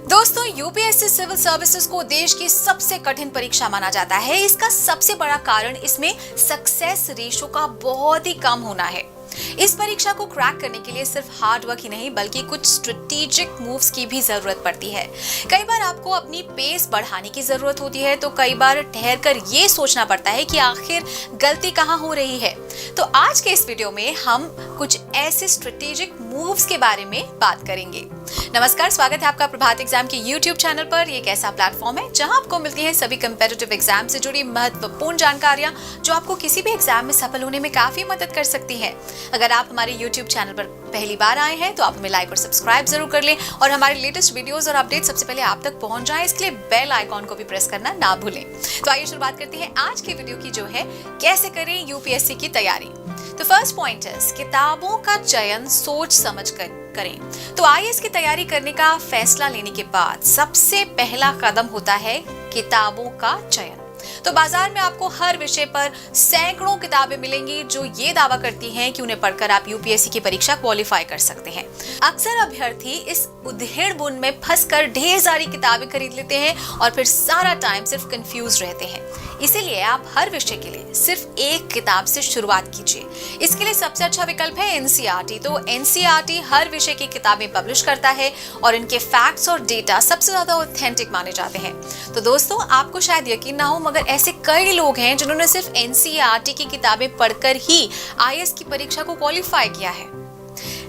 दोस्तों, UPSC civil services को देश की सबसे कठिन परीक्षा माना जाता है। इसका सबसे बड़ा कारण इसमें सक्सेस रेशो का बहुत ही कम होना है। इस परीक्षा को क्रैक करने के लिए सिर्फ हार्ड वर्क ही नहीं बल्कि कुछ स्ट्रेटेजिक मूव्स की भी जरूरत पड़ती है। कई बार आपको अपनी पेस बढ़ाने की जरूरत होती है, तो कई बार ठहर कर ये सोचना पड़ता है कि आखिर गलती कहाँ हो रही है। तो आज के इस वीडियो में हम कुछ ऐसे स्ट्रेटेजिक मूव्स के बारे में बात करेंगे। नमस्कार, स्वागत है आपका प्रभात एग्जाम के YouTube चैनल पर। ये एक ऐसा प्लेटफॉर्म है जहां आपको मिलती है सभी कंपेटिटिव एग्जाम से जुड़ी महत्वपूर्ण जानकारियां जो आपको किसी भी एग्जाम में सफल होने में काफी मदद कर सकती हैं। अगर आप हमारे YouTube चैनल पर पहली बार आए हैं तो आप हमें लाइक और सब्सक्राइब जरूर कर लें और हमारे लेटेस्ट वीडियोस और अपडेट सबसे पहले आप तक पहुंच जाए, इसके लिए बेल आइकॉन को भी प्रेस करना ना भूलें। तो आइए शुरुआत करते हैं आज के वीडियो की, जो है कैसे करें यूपीएससी की तैयारी। तो फर्स्ट पॉइंट है किताबों का चयन सोच समझ कर करें। तो आईएएस की तैयारी करने का फैसला लेने के बाद सबसे पहला कदम होता है किताबों का चयन। तो बाजार में आपको हर विषय पर सैकड़ों किताबें मिलेंगी जो ये दावा करती हैं कि उन्हें पढ़कर आप यूपीएससी की परीक्षा क्वालिफाई कर सकते हैं। अक्सर अभ्यर्थी इस उधेड़ बुन में फंसकर ढेर सारी किताबें खरीद लेते हैं और फिर सारा टाइम सिर्फ कंफ्यूज रहते हैं। इसीलिए आप हर विषय के लिए सिर्फ एक किताब से शुरुआत कीजिए। इसके लिए सबसे अच्छा विकल्प है एनसीईआरटी। तो एनसीईआरटी हर विषय की किताबें पब्लिश करता है और इनके फैक्ट्स और डेटा सबसे ज्यादा ऑथेंटिक माने जाते हैं। तो दोस्तों, आपको शायद यकीन ना हो मगर ऐसे कई लोग हैं जिन्होंने सिर्फ एनसीईआरटी की किताबें पढ़कर ही आईएएस की परीक्षा को क्वालिफाई किया है।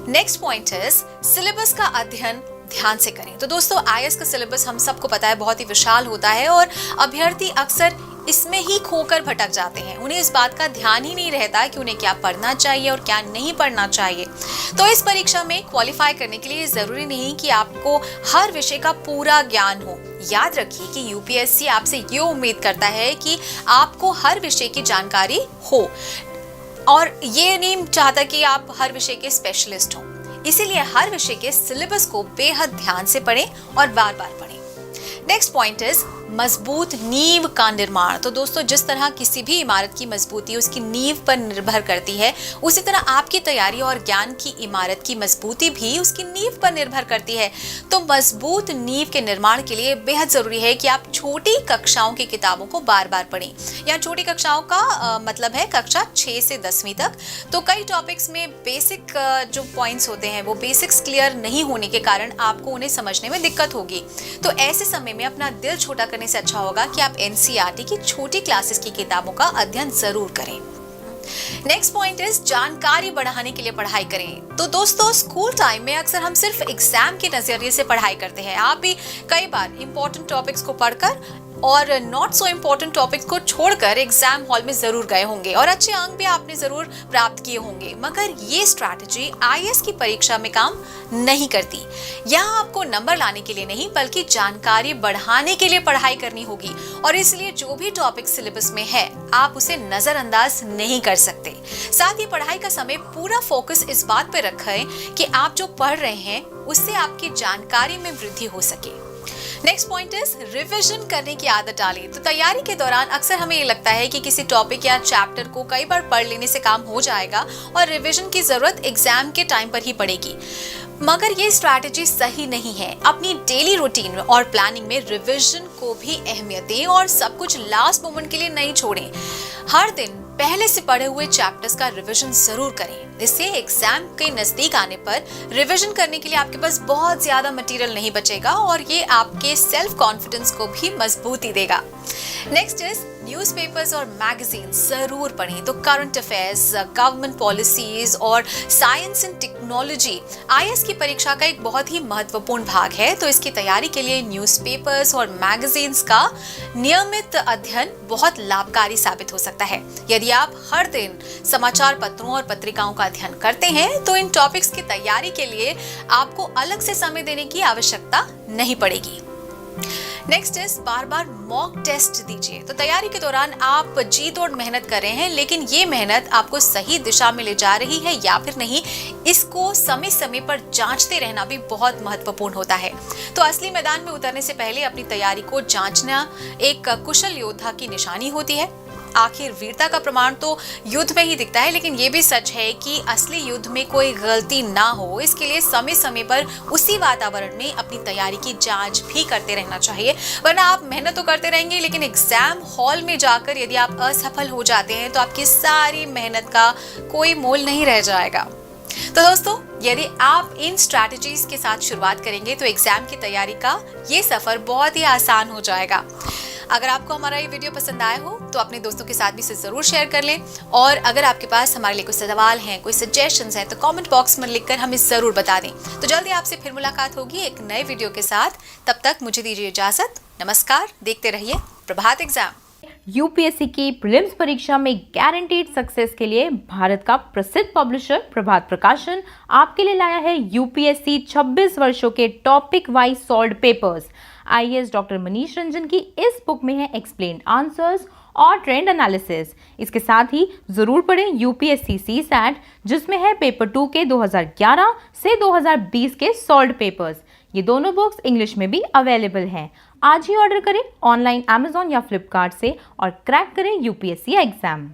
नेक्स्ट पॉइंट है सिलेबस का अध्ययन ध्यान से करें। तो दोस्तों, आईएएस का सिलेबस हम सबको पता है बहुत ही विशाल होता है और अभ्यर्थी अक्सर इसमें ही खोकर भटक जाते हैं। उन्हें इस बात का ध्यान ही नहीं रहता कि उन्हें क्या पढ़ना चाहिए और क्या नहीं पढ़ना चाहिए। तो इस परीक्षा में क्वालिफाई करने के लिए जरूरी नहीं कि आपको हर विषय का पूरा ज्ञान हो। याद रखिए कि यूपीएससी आपसे ये उम्मीद करता है कि आपको हर विषय की जानकारी हो और ये नहीं चाहता कि आप हर विषय के स्पेशलिस्ट हों। इसीलिए हर विषय के सिलेबस को बेहद ध्यान से पढ़ें और बार बार पढ़ें। नेक्स्ट पॉइंट इज मजबूत नींव का निर्माण। तो दोस्तों, जिस तरह किसी भी इमारत की मजबूती उसकी नींव पर निर्भर करती है, उसी तरह आपकी तैयारी और ज्ञान की इमारत की मजबूती भी उसकी नींव पर निर्भर करती है। तो मजबूत नींव के निर्माण के लिए बेहद जरूरी है कि आप छोटी कक्षाओं की किताबों को बार बार पढ़ें। यहाँ छोटी कक्षाओं का मतलब है कक्षा 6 से 10वीं तक। तो कई टॉपिक्स में बेसिक जो पॉइंट्स होते हैं वो बेसिक्स क्लियर नहीं होने के कारण आपको उन्हें समझने में दिक्कत होगी। तो ऐसे समय में अपना दिल छोटा करने से अच्छा होगा कि आप एनसीईआरटी की छोटी क्लासेस की किताबों का अध्ययन जरूर करें। नेक्स्ट पॉइंट इज जानकारी बढ़ाने के लिए पढ़ाई करें। तो दोस्तों, स्कूल टाइम में अक्सर हम सिर्फ एग्जाम के नजरिए से पढ़ाई करते हैं। आप भी कई बार इंपॉर्टेंट टॉपिक्स को पढ़कर और नॉट सो इम्पोर्टेंट टॉपिक्स को छोड़कर एग्जाम हॉल में जरूर गए होंगे और अच्छे अंक भी आपने जरूर प्राप्त किए होंगे, मगर ये स्ट्रैटेजी आईएएस की परीक्षा में काम नहीं करती। यहाँ आपको नंबर लाने के लिए नहीं बल्कि जानकारी बढ़ाने के लिए पढ़ाई करनी होगी और इसलिए जो भी टॉपिक सिलेबस में है आप उसे नजरअंदाज नहीं कर सकते। साथ ही पढ़ाई का समय पूरा फोकस इस बात पर रखें कि आप जो पढ़ रहे हैं उससे आपकी जानकारी में वृद्धि हो सके। नेक्स्ट पॉइंट इज रिवीजन करने की आदत डालें। तो तैयारी के दौरान अक्सर हमें ये लगता है कि किसी टॉपिक या चैप्टर को कई बार पढ़ लेने से काम हो जाएगा और रिवीजन की जरूरत एग्जाम के टाइम पर ही पड़ेगी, मगर ये स्ट्रैटेजी सही नहीं है। अपनी डेली रूटीन और प्लानिंग में रिवीजन को भी अहमियत दें और सब कुछ लास्ट मोमेंट के लिए नहीं छोड़ें। हर दिन पहले से पढ़े हुए चैप्टर्स का रिवीजन जरूर करें। इससे एग्जाम के नजदीक आने पर रिवीजन करने के लिए आपके पास बहुत ज्यादा मटेरियल नहीं बचेगा और ये आपके सेल्फ कॉन्फिडेंस को भी मजबूती देगा। नेक्स्ट इज न्यूज़पेपर्स और मैगजीन जरूर पढ़ें। तो करंट अफेयर्स, गवर्नमेंट पॉलिसीज और साइंस एंड टेक्नोलॉजी आईएएस की परीक्षा का एक बहुत ही महत्वपूर्ण भाग है। तो इसकी तैयारी के लिए न्यूज़पेपर्स और मैगजीन्स का नियमित अध्ययन बहुत लाभकारी साबित हो सकता है। यदि आप हर दिन समाचार पत्रों और पत्रिकाओं का अध्ययन करते हैं तो इन टॉपिक्स की तैयारी के लिए आपको अलग से समय देने की आवश्यकता नहीं पड़ेगी। नेक्स्ट इज बार बार मॉक टेस्ट दीजिए। तो तैयारी के दौरान आप जी तोड़ मेहनत कर रहे हैं, लेकिन ये मेहनत आपको सही दिशा में ले जा रही है या फिर नहीं, इसको समय समय पर जांचते रहना भी बहुत महत्वपूर्ण होता है। तो असली मैदान में उतरने से पहले अपनी तैयारी को जांचना एक कुशल योद्धा की निशानी होती है। आखिर वीरता का प्रमाण तो युद्ध में ही दिखता है, लेकिन ये भी सच है कि असली युद्ध में कोई गलती ना हो, इसके लिए समय समय पर उसी वातावरण में अपनी तैयारी की जांच भी करते रहना चाहिए। वरना आप मेहनत तो करते रहेंगे, लेकिन एग्जाम हॉल में जाकर यदि आप असफल हो जाते हैं तो आपकी सारी मेहनत का कोई मोल नहीं रह जाएगा। तो दोस्तों, यदि आप इन स्ट्रैटेजीज के साथ शुरुआत करेंगे तो एग्जाम की तैयारी का ये सफर बहुत ही आसान हो जाएगा। अगर आपको हमारा ये वीडियो पसंद आया हो तो अपने दोस्तों के साथ भी इसे जरूर शेयर कर लें, और अगर आपके पास हमारे लिए कोई सवाल हैं, कोई सजेशंस हैं, तो कमेंट बॉक्स में लिखकर हमें जरूर बता दें। तो जल्दी आपसे फिर मुलाकात होगी एक नए वीडियो के साथ। तब तक मुझे दीजिए इजाजत। नमस्कार। देखते रहिए प्रभात एग्जाम। यूपीएससी की प्रीलिम्स परीक्षा में गारंटीड सक्सेस के लिए भारत का प्रसिद्ध पब्लिशर प्रभात प्रकाशन आपके लिए लाया है यूपीएससी 26 वर्षों के topic wise solved papers. IAS doctor Manish Ranjan की इस बुक में है एक्सप्लेन्ड आंसर्स और ट्रेंड एनालिसिस। इसके साथ ही जरूर पढ़ें यूपीएससी सीसैट, जिसमें है पेपर 2 के 2011 से 2020 के सॉल्व्ड पेपर्स। ये दोनों बुक्स इंग्लिश में भी अवेलेबल हैं। आज ही ऑर्डर करें ऑनलाइन अमेजॉन या फ्लिपकार्ट से और क्रैक करें यूपीएससी एग्जाम।